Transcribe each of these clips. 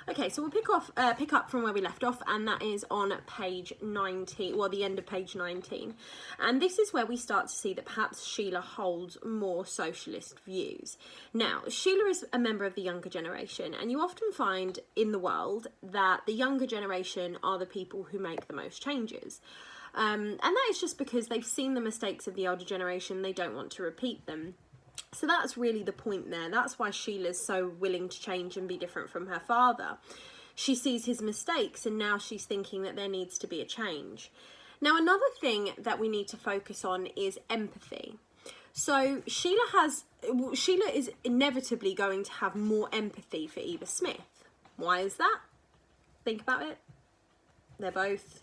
Okay, so we'll pick up from where we left off, and that is on page 19, well, the end of page 19. And this is where we start to see that perhaps Sheila holds more socialist views. Now, Sheila is a member of the younger generation, and you often find in the world that the younger generation are the people who make the most changes. And that is just because they've seen the mistakes of the older generation, they don't want to repeat them. So that's really the point there. That's why Sheila's so willing to change and be different from her father. She sees his mistakes and now she's thinking that there needs to be a change. Now, another thing that we need to focus on is empathy. So Sheila is inevitably going to have more empathy for Eva Smith. Why is that? Think about it. They're both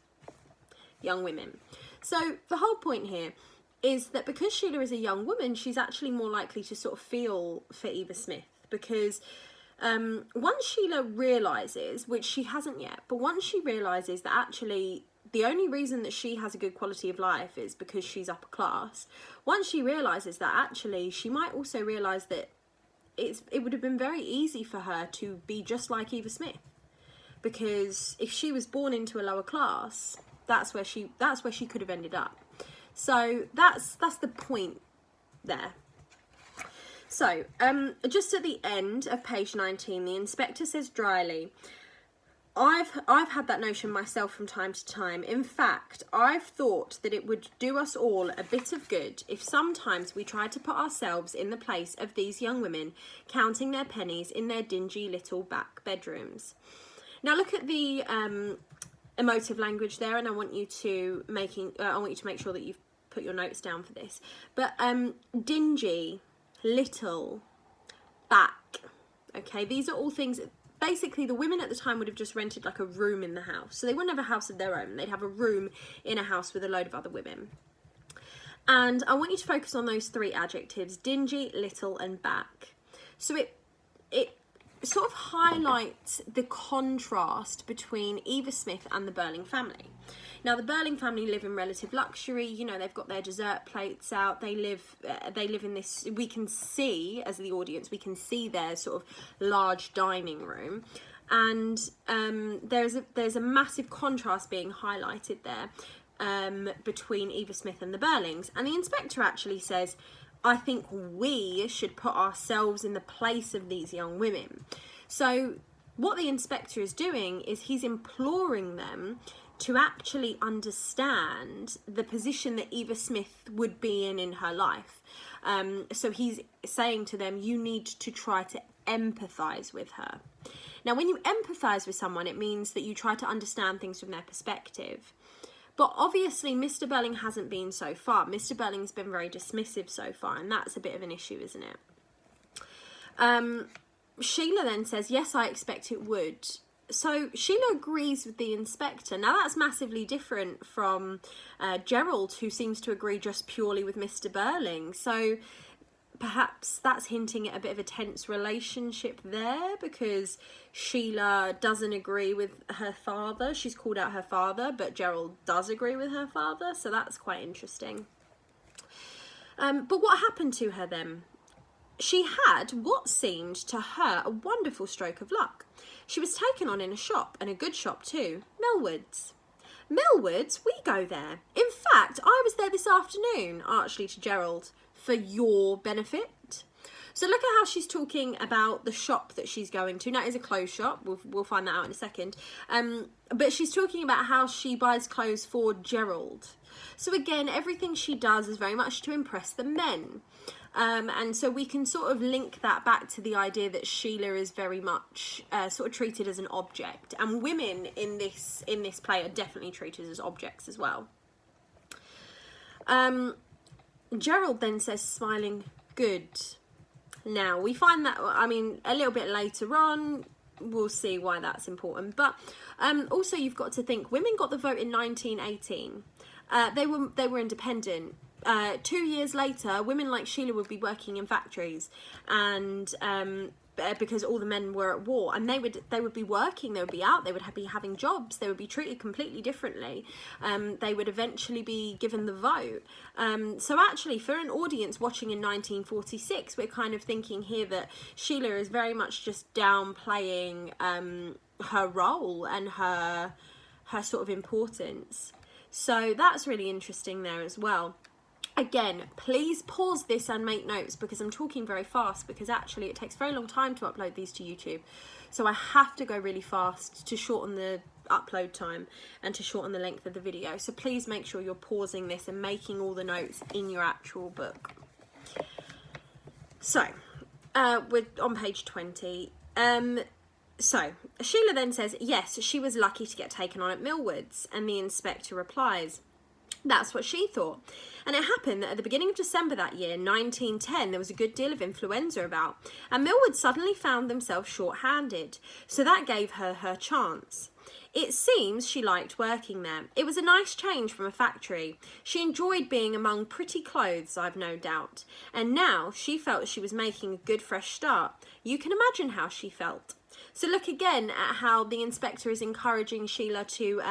young women. So the whole point here is that because Sheila is a young woman, she's actually more likely to sort of feel for Eva Smith, because once Sheila realises, which she hasn't yet, but once she realises that actually the only reason that she has a good quality of life is because she's upper class, once she realises that actually she might also realise that it would have been very easy for her to be just like Eva Smith, because if she was born into a lower class, that's where she could have ended up. So that's the point there. So just at the end of page 19, the inspector says dryly, I've had that notion myself from time to time. In fact, I've thought that it would do us all a bit of good if sometimes we tried to put ourselves in the place of these young women counting their pennies in their dingy little back bedrooms. Now look at the emotive language there, and I want you to make sure that you've put your notes down for this. But dingy, little, back. Okay, these are all things. Basically, the women at the time would have just rented like a room in the house, so they wouldn't have a house of their own. They'd have a room in a house with a load of other women. And I want you to focus on those three adjectives: dingy, little, and back. So it sort of highlights the contrast between Eva Smith and the Burling family. Now, the Burling family live in relative luxury. You know, they've got their dessert plates out. They live in this. We can see, as the audience, we can see their sort of large dining room, and there's a massive contrast being highlighted there between Eva Smith and the Burlings. And the inspector actually says, I think we should put ourselves in the place of these young women. So what the inspector is doing is he's imploring them to actually understand the position that Eva Smith would be in her life. So he's saying to them, you need to try to empathise with her. Now, when you empathise with someone, it means that you try to understand things from their perspective. But obviously, Mr. Burling hasn't been so far. Mr. Burling's been very dismissive so far, and that's a bit of an issue, isn't it? Sheila then says, yes, I expect it would. So Sheila agrees with the inspector. Now, that's massively different from Gerald, who seems to agree just purely with Mr. Burling. So perhaps that's hinting at a bit of a tense relationship there, because Sheila doesn't agree with her father. She's called out her father, but Gerald does agree with her father, so that's quite interesting. But what happened to her then? She had what seemed to her a wonderful stroke of luck. She was taken on in a shop, and a good shop too, Millward's. Millward's? We go there. In fact, I was there this afternoon, archly to Gerald, for your benefit. So look at how she's talking about the shop that she's going to. Now, it is a clothes shop. We'll find that out in a second. But she's talking about how she buys clothes for Gerald. So again, everything she does is very much to impress the men. And so we can sort of link that back to the idea that Sheila is very much sort of treated as an object. And women in this play are definitely treated as objects as well. Gerald then says, smiling, good. Now, we find that, I mean, a little bit later on, we'll see why that's important. But also, you've got to think, women got the vote in 1918. They were independent. 2 years later, women like Sheila would be working in factories, and because all the men were at war, and they would be working, they would be out, they would be having jobs, they would be treated completely differently. They would eventually be given the vote. So actually, for an audience watching in 1946, we're kind of thinking here that Sheila is very much just downplaying her role and her sort of importance. So that's really interesting there as well. Again, please pause this and make notes, because I'm talking very fast, because actually it takes a very long time to upload these to YouTube. So I have to go really fast to shorten the upload time and to shorten the length of the video. So please make sure you're pausing this and making all the notes in your actual book. So, we're on page 20. So, Sheila then says, yes, she was lucky to get taken on at Millward's, and the inspector replies, that's what she thought. And it happened that at the beginning of December that year, 1910, there was a good deal of influenza about, and Millward suddenly found themselves short-handed, so that gave her her chance. It seems she liked working there. It was a nice change from a factory. She enjoyed being among pretty clothes, I've no doubt, and now she felt she was making a good fresh start. You can imagine how she felt. So look again at how the inspector is encouraging Sheila to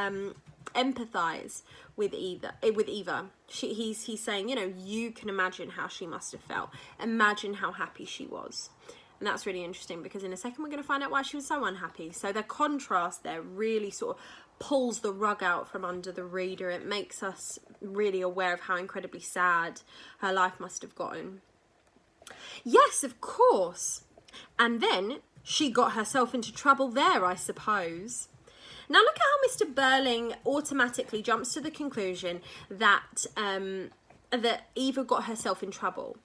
empathise with Eva. He's saying, you know, you can imagine how she must have felt. Imagine how happy she was. And that's really interesting, because in a second we're going to find out why she was so unhappy. So the contrast there really sort of pulls the rug out from under the reader. It makes us really aware of how incredibly sad her life must have gotten. Yes, of course. And then she got herself into trouble there, I suppose. Now look at how Mr. Burling automatically jumps to the conclusion that that Eva got herself in trouble.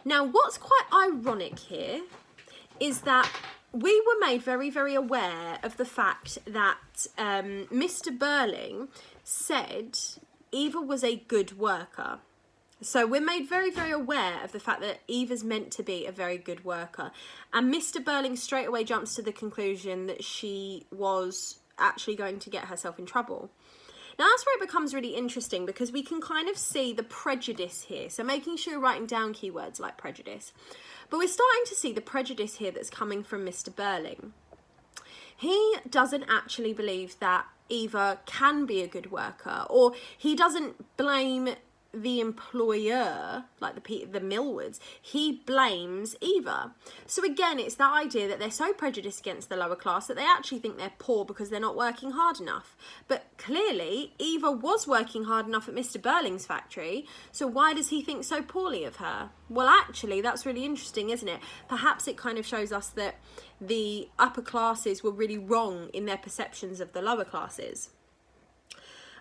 Now what's quite ironic here is that we were made very, very aware of the fact that Mr. Burling said Eva was a good worker. So we're made very, very aware of the fact that Eva's meant to be a very good worker. And Mr. Burling straight away jumps to the conclusion that she was actually going to get herself in trouble. Now that's where it becomes really interesting, because we can kind of see the prejudice here. So making sure you're writing down keywords like prejudice. But we're starting to see the prejudice here that's coming from Mr. Burling. He doesn't actually believe that Eva can be a good worker, or he doesn't blame the employer, like the Millwards. He blames Eva. So again, it's that idea that they're so prejudiced against the lower class that they actually think they're poor because they're not working hard enough. But clearly Eva was working hard enough at Mr. Burling's factory, so why does he think so poorly of her? Well, actually, that's really interesting, isn't it? Perhaps it kind of shows us that the upper classes were really wrong in their perceptions of the lower classes.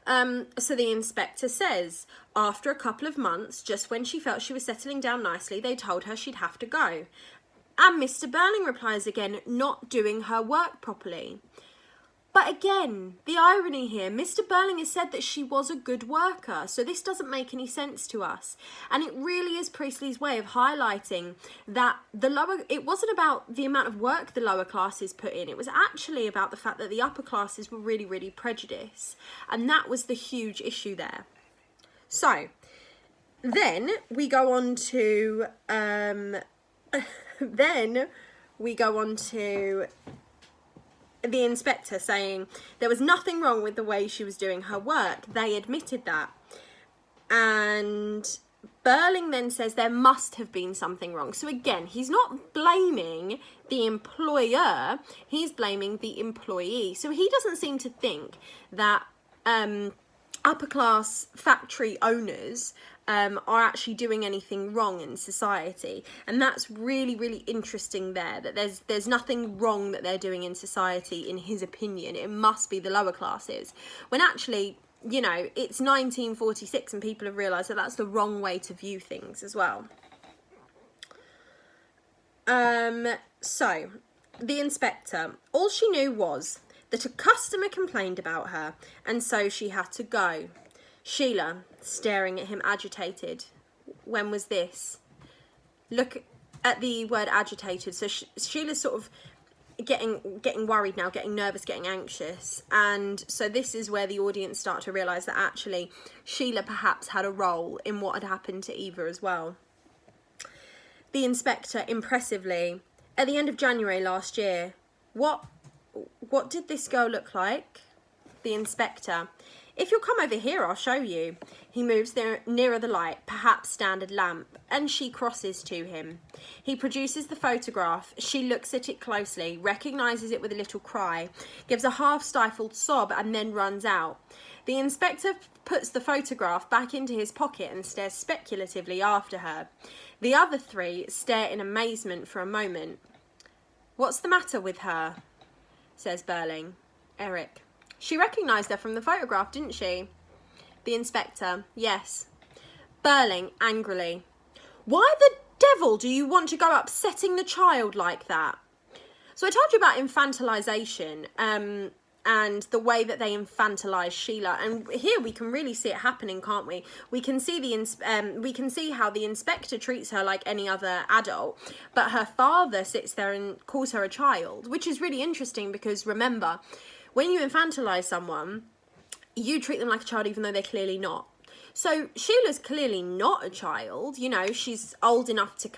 So the inspector says, after a couple of months, just when she felt she was settling down nicely, they told her she'd have to go. And Mr. Burling replies again, not doing her work properly. But again, the irony here, Mr. Burling has said that she was a good worker, so this doesn't make any sense to us. And it really is Priestley's way of highlighting that it wasn't about the amount of work the lower classes put in, it was actually about the fact that the upper classes were really, really prejudiced. And that was the huge issue there. So, then we go on to, the inspector saying there was nothing wrong with the way she was doing her work. They admitted that. And Burling then says there must have been something wrong. So again, he's not blaming the employer, he's blaming the employee. So he doesn't seem to think that upper class factory owners are actually doing anything wrong in society. And that's really, really interesting there, that there's nothing wrong that they're doing in society in his opinion. It must be the lower classes. When actually, you know, it's 1946 and people have realised that that's the wrong way to view things as well. So, the inspector, all she knew was that a customer complained about her and so she had to go. Sheila, staring at him agitated. When was this? Look at the word agitated. So Sheila's sort of getting worried now, getting nervous, getting anxious. And so this is where the audience start to realise that actually Sheila perhaps had a role in what had happened to Eva as well. The inspector, impressively, At the end of January last year. What did this girl look like? The inspector. If you'll come over here, I'll show you. He moves nearer the light, perhaps standard lamp, and she crosses to him. He produces the photograph. She looks at it closely, recognises it with a little cry, gives a half-stifled sob, and then runs out. The inspector puts the photograph back into his pocket and stares speculatively after her. The other three stare in amazement for a moment. What's the matter with her? Says Burling. Eric. She recognised her from the photograph, didn't she? The inspector. Yes. Burling angrily. Why the devil do you want to go upsetting the child like that? So I told you about infantilisation and the way that they infantilise Sheila, and here we can really see it happening, can't we? We can see how the inspector treats her like any other adult, but her father sits there and calls her a child, which is really interesting because remember, when you infantilise someone, you treat them like a child even though they're clearly not. So Sheila's clearly not a child, you know, she's old enough to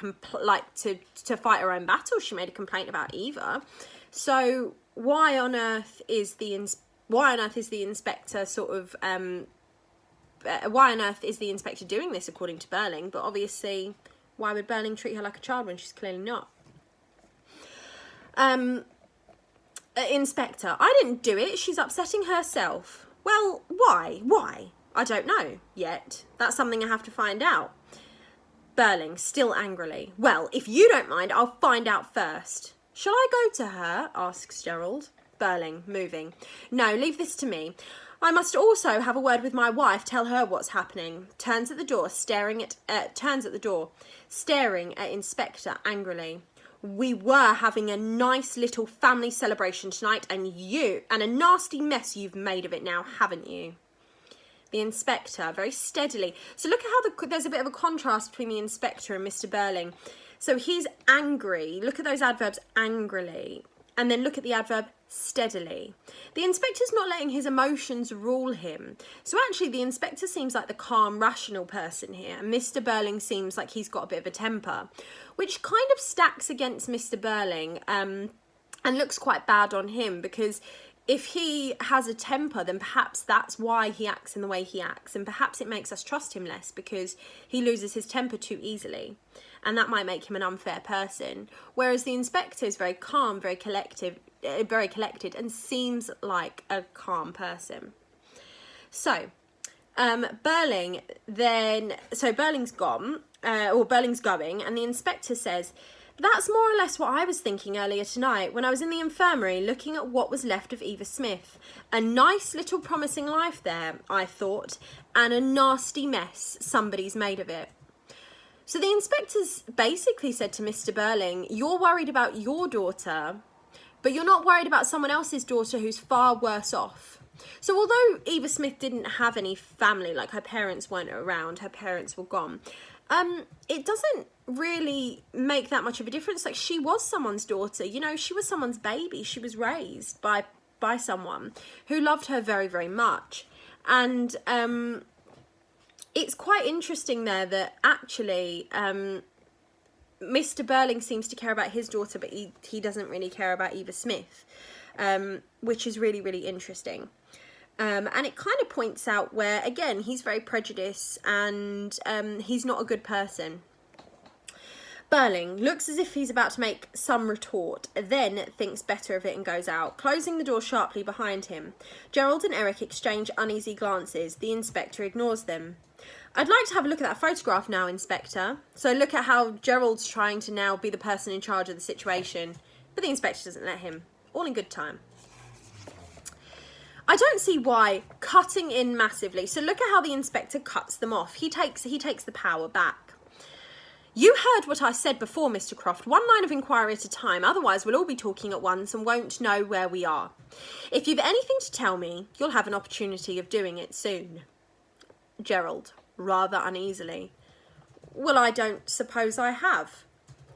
to fight her own battle. She made a complaint about Eva. So why on earth is the inspector sort of why on earth is the inspector doing this according to Burling? But obviously, why would Burling treat her like a child when she's clearly not? Inspector, I didn't do it. She's upsetting herself. Well, why? Why? I don't know yet. That's something I have to find out. Burling, still angrily. Well, if you don't mind, I'll find out first. Shall I go to her? Asks Gerald. Burling, moving. No, leave this to me. I must also have a word with my wife, tell her what's happening. Turns at the door, staring at Inspector angrily. We were having a nice little family celebration tonight, and a nasty mess you've made of it now, haven't you? The inspector, very steadily. So look at how there's a bit of a contrast between the inspector and Mr. Burling. So he's angry. Look at those adverbs, angrily. And then look at the adverb, steadily. The inspector's not letting his emotions rule him. So actually the inspector seems like the calm, rational person here. And Mr. Burling seems like he's got a bit of a temper, which kind of stacks against Mr. Burling and looks quite bad on him, because if he has a temper, then perhaps that's why he acts in the way he acts. And perhaps it makes us trust him less because he loses his temper too easily. And that might make him an unfair person. Whereas the inspector is very calm, very collected, and seems like a calm person. So, Burling's gone, or Burling's going, and the inspector says, that's more or less what I was thinking earlier tonight when I was in the infirmary looking at what was left of Eva Smith. A nice little promising life there, I thought, and a nasty mess somebody's made of it. So the inspector's basically said to Mr. Burling, you're worried about your daughter, but you're not worried about someone else's daughter who's far worse off. So although Eva Smith didn't have any family, like her parents weren't around, her parents were gone, it doesn't really make that much of a difference. Like, she was someone's daughter, you know, she was someone's baby. She was raised by someone who loved her very, very much. And it's quite interesting there that actually Mr. Burling seems to care about his daughter, but he doesn't really care about Eva Smith, which is really, really interesting. And it kind of points out where, again, he's very prejudiced and he's not a good person. Burling looks as if he's about to make some retort, then thinks better of it and goes out, closing the door sharply behind him. Gerald and Eric exchange uneasy glances. The inspector ignores them. I'd like to have a look at that photograph now, Inspector. So look at how Gerald's trying to now be the person in charge of the situation, but the inspector doesn't let him. All in good time. I don't see why. Cutting in massively. So look at how the inspector cuts them off. He takes the power back. You heard what I said before, Mr. Croft. One line of inquiry at a time. Otherwise, we'll all be talking at once and won't know where we are. If you've anything to tell me, you'll have an opportunity of doing it soon. Gerald, rather uneasily. Well, I don't suppose I have.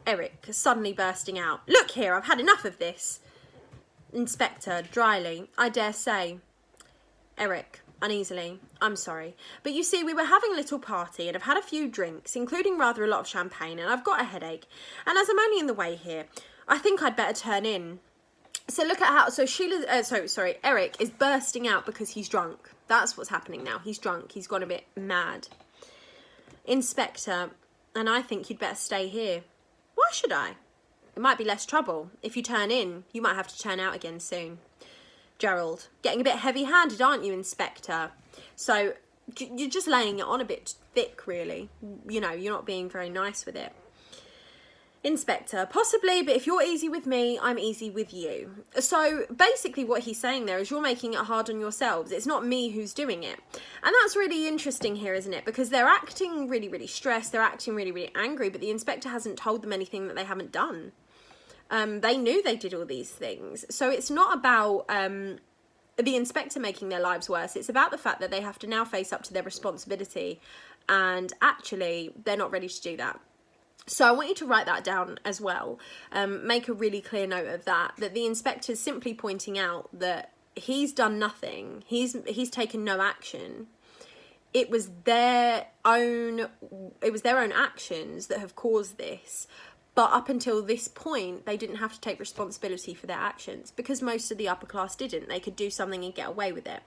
Eric, suddenly bursting out. Look here, I've had enough of this. Inspector, dryly. I dare say. Eric, uneasily. I'm sorry. But you see, we were having a little party and I've had a few drinks, including rather a lot of champagne, and I've got a headache. And as I'm only in the way here, I think I'd better turn in. So look at how, so Eric is bursting out because he's drunk. That's what's happening now. He's drunk. He's gone a bit mad. Inspector, and I think you'd better stay here. Why should I? It might be less trouble. If you turn in, you might have to turn out again soon. Gerald, getting a bit heavy-handed, aren't you, Inspector? So you're just laying it on a bit thick, really. You know, you're not being very nice with it. Inspector, possibly, but if you're easy with me, I'm easy with you. So basically what he's saying there is you're making it hard on yourselves. It's not me who's doing it. And that's really interesting here, isn't it? Because they're acting really, really stressed. They're acting really, really angry, but the inspector hasn't told them anything that they haven't done. They knew they did all these things. So it's not about the inspector making their lives worse. It's about the fact that they have to now face up to their responsibility. And actually, they're not ready to do that. So I want you to write that down as well. Make a really clear note of that the inspector's simply pointing out that he's done nothing. He's taken no action. It was their own actions that have caused this. But up until this point, they didn't have to take responsibility for their actions because most of the upper class didn't. They could do something and get away with it.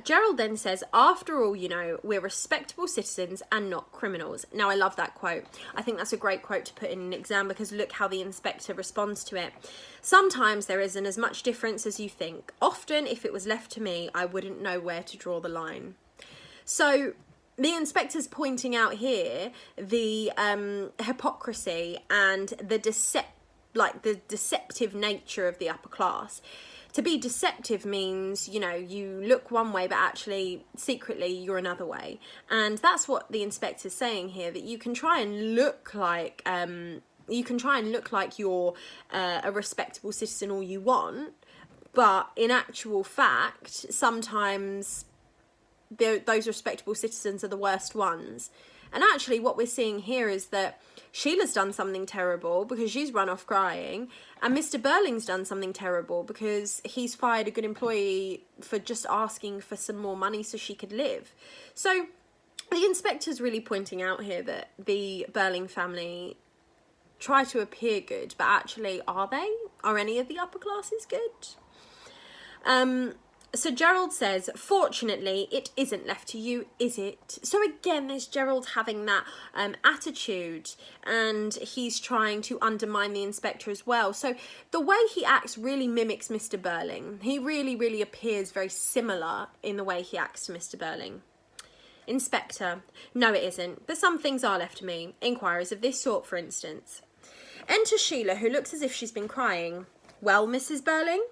Gerald then says, after all, you know, we're respectable citizens and not criminals. Now, I love that quote. I think that's a great quote to put in an exam because look how the inspector responds to it. Sometimes there isn't as much difference as you think. Often, if it was left to me, I wouldn't know where to draw the line. So the inspector's pointing out here the hypocrisy and the deceptive nature of the upper class. To be deceptive means, you know, you look one way, but actually secretly you're another way. And that's what the inspector's saying here, that you can try and look like you're a respectable citizen all you want, but in actual fact, sometimes those respectable citizens are the worst ones. And actually what we're seeing here is that Sheila's done something terrible because she's run off crying, and Mr. Burling's done something terrible because he's fired a good employee for just asking for some more money so she could live. So the inspector's really pointing out here that the Burling family try to appear good, but actually are they? Are any of the upper classes good? So Gerald says, fortunately, it isn't left to you, is it? So again, there's Gerald having that attitude, and he's trying to undermine the inspector as well. So the way he acts really mimics Mr. Burling. He really, really appears very similar in the way he acts to Mr. Burling. Inspector, no it isn't, but some things are left to me. Inquiries of this sort, for instance. Enter Sheila, who looks as if she's been crying. Well, Mrs. Burling?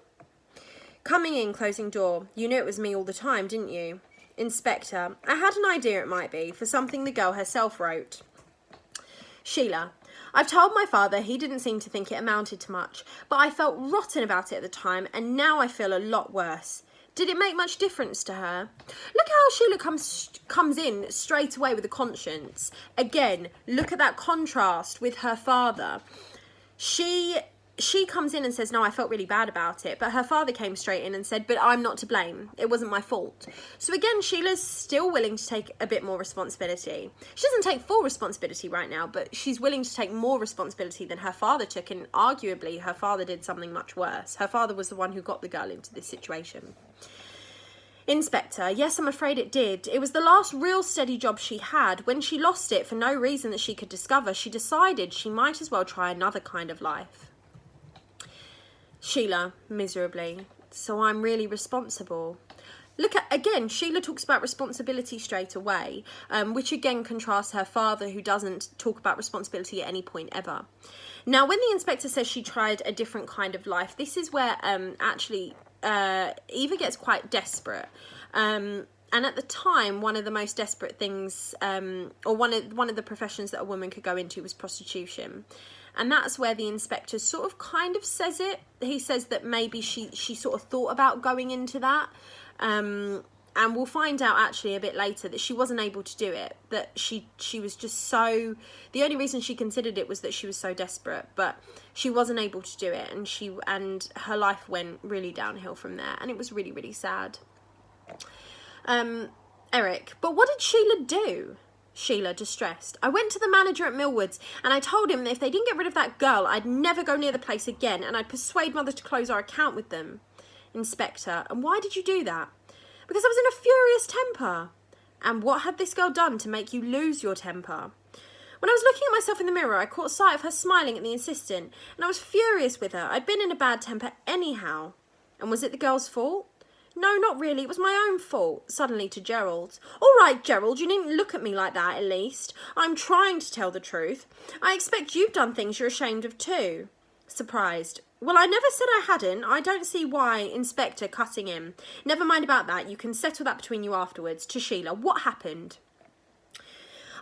Coming in, closing door. You knew it was me all the time, didn't you? Inspector, I had an idea it might be, for something the girl herself wrote. Sheila, I've told my father, he didn't seem to think it amounted to much, but I felt rotten about it at the time, and now I feel a lot worse. Did it make much difference to her? Look how Sheila comes in straight away with a conscience. Again, look at that contrast with her father. She comes in and says, no, I felt really bad about it. But her father came straight in and said, but I'm not to blame. It wasn't my fault. So again, Sheila's still willing to take a bit more responsibility. She doesn't take full responsibility right now, but she's willing to take more responsibility than her father took. And arguably, her father did something much worse. Her father was the one who got the girl into this situation. Inspector, yes, I'm afraid it did. It was the last real steady job she had. When she lost it for no reason that she could discover, she decided she might as well try another kind of life. Sheila, miserably, so I'm really responsible. Look at, again, Sheila talks about responsibility straight away, which again contrasts her father, who doesn't talk about responsibility at any point ever. Now, when the inspector says she tried a different kind of life, this is where Eva gets quite desperate. And at the time, one of the most desperate things, or one of the professions that a woman could go into was prostitution. And that's where the inspector sort of kind of says it. He says that maybe she sort of thought about going into that. And we'll find out actually a bit later that she wasn't able to do it. That she was just so... The only reason she considered it was that she was so desperate. But she wasn't able to do it. And her life went really downhill from there. And it was really, really sad. Eric, but what did Sheila do? Sheila, distressed. I went to the manager at Millwoods and I told him that if they didn't get rid of that girl, I'd never go near the place again and I'd persuade Mother to close our account with them. Inspector, and why did you do that? Because I was in a furious temper. And what had this girl done to make you lose your temper? When I was looking at myself in the mirror, I caught sight of her smiling at the assistant, and I was furious with her. I'd been in a bad temper anyhow. And was it the girl's fault? No, not really. It was my own fault. Suddenly to Gerald. All right, Gerald, you needn't look at me like that, at least. I'm trying to tell the truth. I expect you've done things you're ashamed of too. Surprised. Well, I never said I hadn't. I don't see why. Inspector, cutting in. Never mind about that. You can settle that between you afterwards. To Sheila, what happened?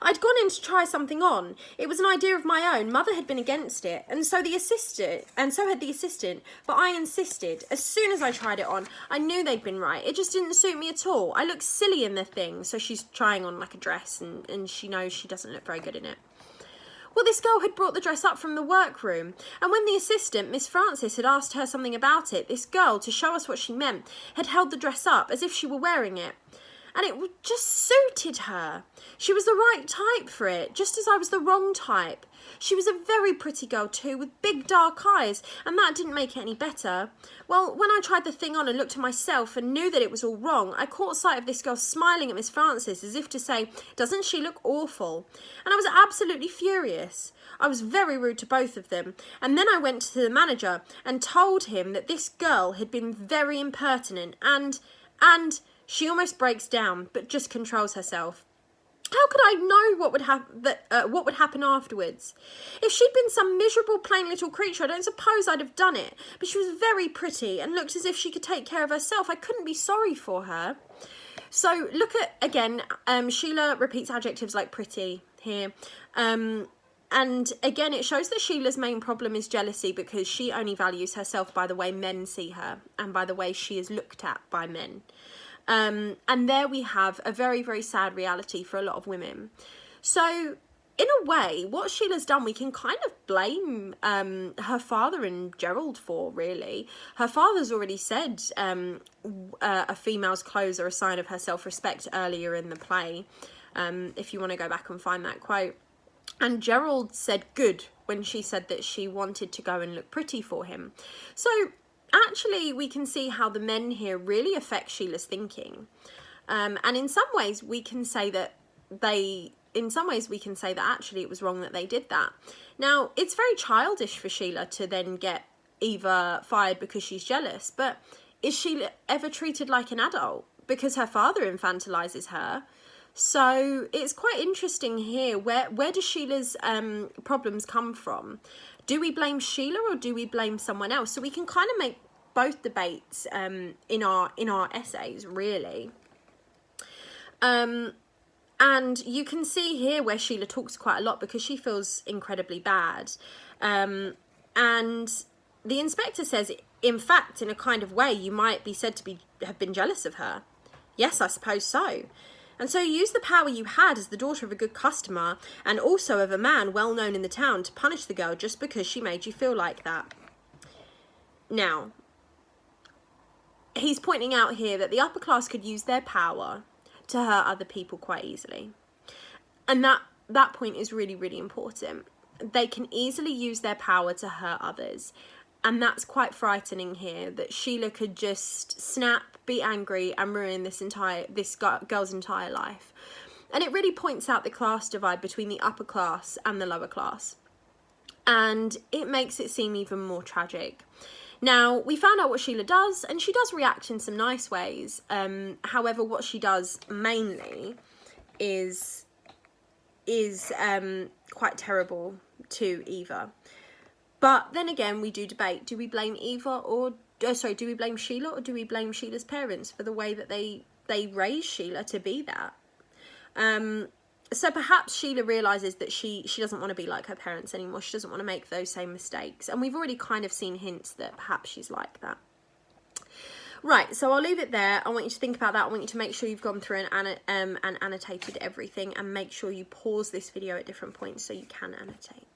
I'd gone in to try something on. It was an idea of my own. Mother had been against it, and so had the assistant, but I insisted. As soon as I tried it on, I knew they'd been right. It just didn't suit me at all. I looked silly in the thing. So she's trying on like a dress, and she knows she doesn't look very good in it. Well, this girl had brought the dress up from the workroom, and when the assistant, Miss Francis, had asked her something about it, this girl, to show us what she meant, had held the dress up as if she were wearing it. And it just suited her. She was the right type for it, just as I was the wrong type. She was a very pretty girl too, with big dark eyes, and that didn't make it any better. Well, when I tried the thing on and looked at myself and knew that it was all wrong, I caught sight of this girl smiling at Miss Francis as if to say, doesn't she look awful? And I was absolutely furious. I was very rude to both of them, and then I went to the manager and told him that this girl had been very impertinent and she almost breaks down, but just controls herself. How could I know what would happen afterwards? If she'd been some miserable, plain little creature, I don't suppose I'd have done it. But she was very pretty and looked as if she could take care of herself. I couldn't be sorry for her. So look at, again, Sheila repeats adjectives like pretty here. And again, it shows that Sheila's main problem is jealousy because she only values herself by the way men see her and by the way she is looked at by men. And there we have a very, very sad reality for a lot of women. So in a way, what Sheila's done, we can kind of blame her father and Gerald for, really. Her father's already said a female's clothes are a sign of her self-respect earlier in the play, if you want to go back and find that quote. And Gerald said good when she said that she wanted to go and look pretty for him. So actually, we can see how the men here really affect Sheila's thinking. And in some ways, we can say that actually it was wrong that they did that. Now, it's very childish for Sheila to then get Eva fired because she's jealous. But is Sheila ever treated like an adult? Because her father infantilizes her. So it's quite interesting here. Where do Sheila's problems come from? Do we blame Sheila or do we blame someone else? So we can kind of make both debates in our essays, really. And you can see here where Sheila talks quite a lot because she feels incredibly bad. And the inspector says, in fact, in a kind of way, you might be said to have been jealous of her. Yes, I suppose so. And so you used the power you had as the daughter of a good customer and also of a man well known in the town to punish the girl just because she made you feel like that. Now, he's pointing out here that the upper class could use their power to hurt other people quite easily. And that point is really, really important. They can easily use their power to hurt others. And that's quite frightening here, that Sheila could just snap, be angry, and ruin this girl's entire life. And it really points out the class divide between the upper class and the lower class. And it makes it seem even more tragic. Now, we found out what Sheila does, and she does react in some nice ways. However, what she does mainly is quite terrible to Eva. But then again, we do debate. Do we blame Eva do we blame Sheila, or do we blame Sheila's parents for the way that they raised Sheila to be that? So perhaps Sheila realises that she doesn't want to be like her parents anymore. She doesn't want to make those same mistakes. And we've already kind of seen hints that perhaps she's like that. Right, so I'll leave it there. I want you to think about that. I want you to make sure you've gone through and annotated everything, and make sure you pause this video at different points so you can annotate.